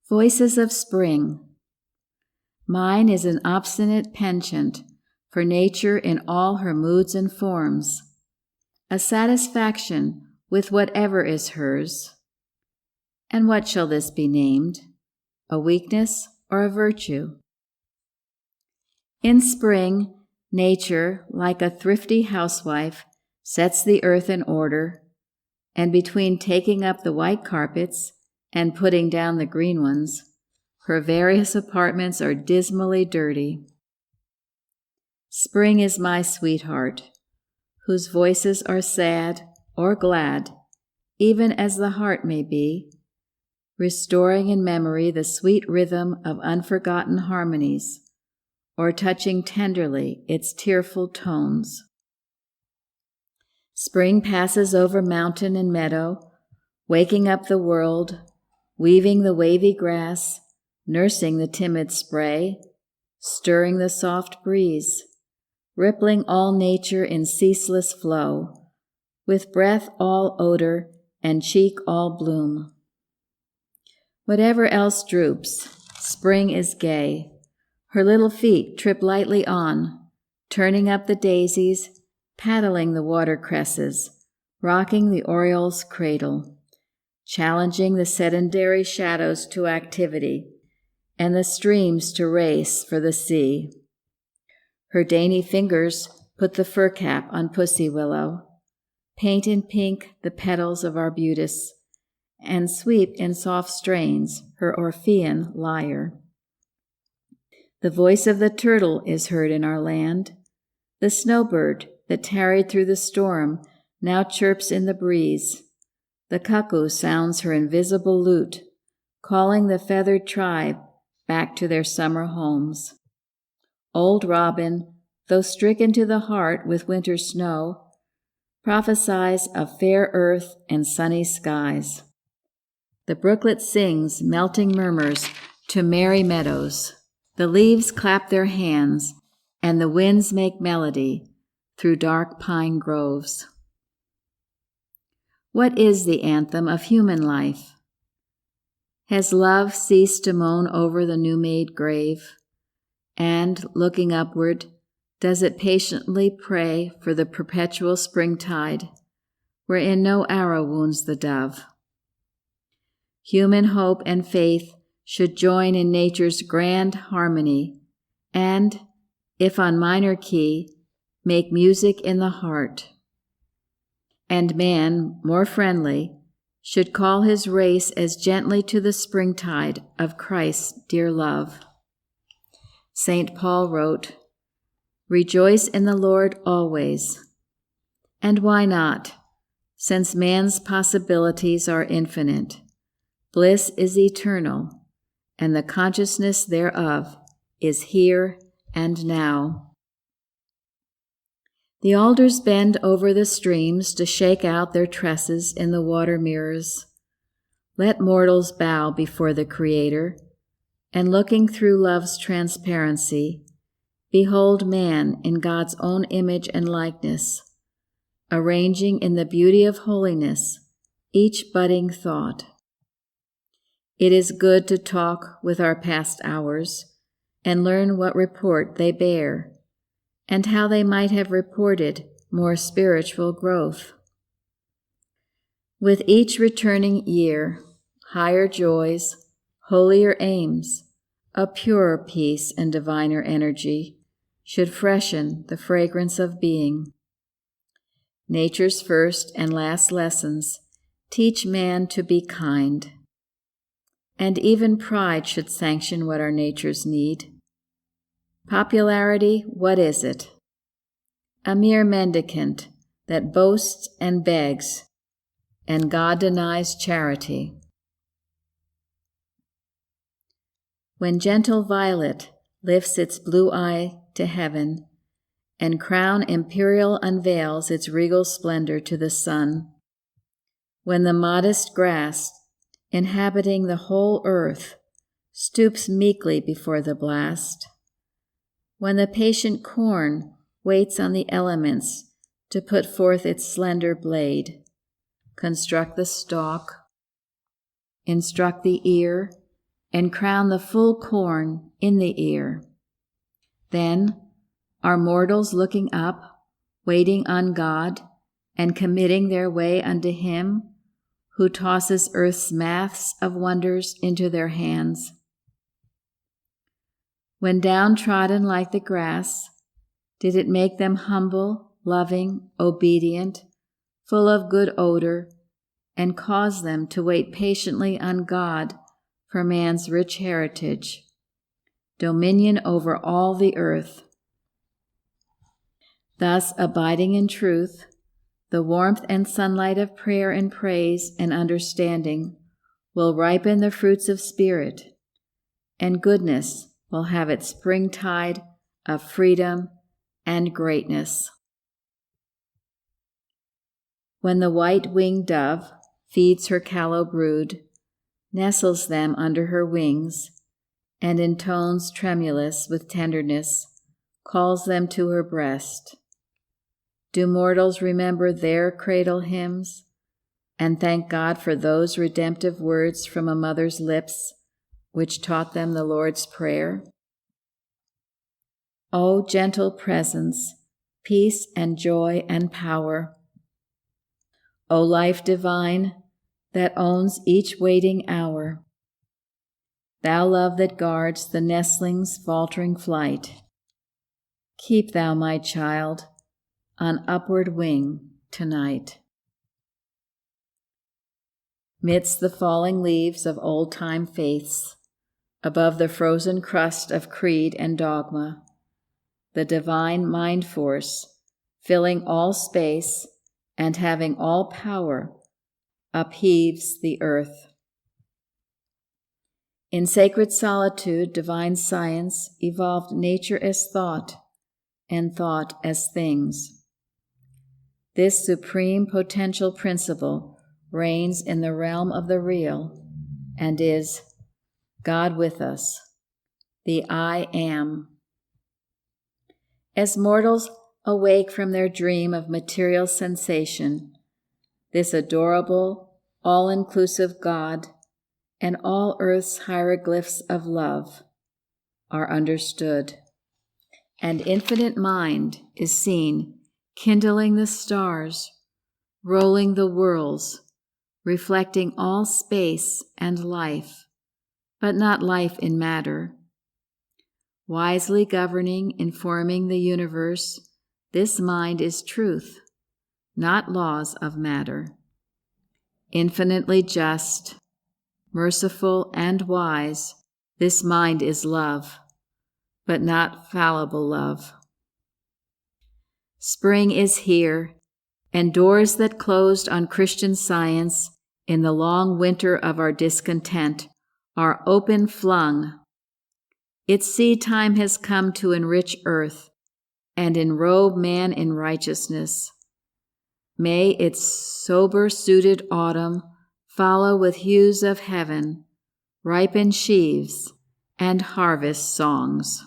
Voices of Spring. Mine is an obstinate penchant for nature in all her moods and forms, a satisfaction with whatever is hers. And what shall this be named? A weakness or a virtue? In spring, nature, like a thrifty housewife, sets the earth in order, and between taking up the white carpets and putting down the green ones, her various apartments are dismally dirty. Spring is my sweetheart, whose voices are sad or glad, even as the heart may be, restoring in memory the sweet rhythm of unforgotten harmonies, or touching tenderly its tearful tones. Spring passes over mountain and meadow, waking up the world, weaving the wavy grass, nursing the timid spray, stirring the soft breeze, rippling all nature in ceaseless flow, with breath all odor and cheek all bloom. Whatever else droops, spring is gay. Her little feet trip lightly on, turning up the daisies, paddling the watercresses, rocking the oriole's cradle, challenging the sedentary shadows to activity, and the streams to race for the sea. Her dainty fingers put the fur cap on Pussy Willow, paint in pink the petals of arbutus, and sweep in soft strains her Orphean lyre. The voice of the turtle is heard in our land. The snowbird that tarried through the storm now chirps in the breeze. The cuckoo sounds her invisible lute, calling the feathered tribe back to their summer homes. Old robin, though stricken to the heart with winter snow, prophesies of fair earth and sunny skies. The brooklet sings melting murmurs to merry meadows. The leaves clap their hands, and the winds make melody through dark pine groves. What is the anthem of human life? Has love ceased to moan over the new-made grave? And, looking upward, does it patiently pray for the perpetual springtide, wherein no arrow wounds the dove? Human hope and faith should join in nature's grand harmony, and, if on minor key, make music in the heart. And man, more friendly, should call his race as gently to the springtide of Christ's dear love. St. Paul wrote, "Rejoice in the Lord always." And why not, since man's possibilities are infinite? Bliss is eternal, and the consciousness thereof is here and now. The alders bend over the streams to shake out their tresses in the water mirrors. Let mortals bow before the Creator, and looking through love's transparency, behold man in God's own image and likeness, arranging in the beauty of holiness each budding thought. It is good to talk with our past hours and learn what report they bear, and how they might have reported more spiritual growth. With each returning year, higher joys, holier aims, a purer peace and diviner energy should freshen the fragrance of being. Nature's first and last lessons teach man to be kind, and even pride should sanction what our natures need. Popularity, what is it? A mere mendicant that boasts and begs, and God denies charity. When gentle violet lifts its blue eye to heaven, and crown imperial unveils its regal splendor to the sun, when the modest grass, inhabiting the whole earth, stoops meekly before the blast, when the patient corn waits on the elements to put forth its slender blade, construct the stalk, instruct the ear, and crown the full corn in the ear. Then are mortals looking up, waiting on God, and committing their way unto him, who tosses earth's mass of wonders into their hands. When downtrodden like the grass, did it make them humble, loving, obedient, full of good odor, and cause them to wait patiently on God for man's rich heritage, dominion over all the earth. Thus, abiding in truth, the warmth and sunlight of prayer and praise and understanding will ripen the fruits of spirit, and goodness will have its springtide of freedom and greatness. When the white-winged dove feeds her callow brood, nestles them under her wings, and in tones tremulous with tenderness calls them to her breast, do mortals remember their cradle hymns and thank God for those redemptive words from a mother's lips which taught them the Lord's Prayer? O gentle presence, peace and joy and power, O life divine that owns each waiting hour, thou love that guards the nestling's faltering flight, keep thou my child on upward wing tonight. Midst the falling leaves of old-time faiths, above the frozen crust of creed and dogma, the divine mind force, filling all space and having all power, upheaves the earth. In sacred solitude, divine science evolved nature as thought, and thought as things. This supreme potential principle reigns in the realm of the real and is God with us, the I Am. As mortals awake from their dream of material sensation, this adorable, all-inclusive God and all earth's hieroglyphs of love are understood, and infinite mind is seen kindling the stars, rolling the worlds, reflecting all space and life, but not life in matter. Wisely governing, informing the universe, this mind is truth, not laws of matter. Infinitely just, merciful, and wise, this mind is love, but not fallible love. Spring is here, and doors that closed on Christian Science in the long winter of our discontent are open flung. Its seed time has come to enrich earth and enrobe man in righteousness. May its sober-suited autumn follow with hues of heaven, ripen sheaves, and harvest songs.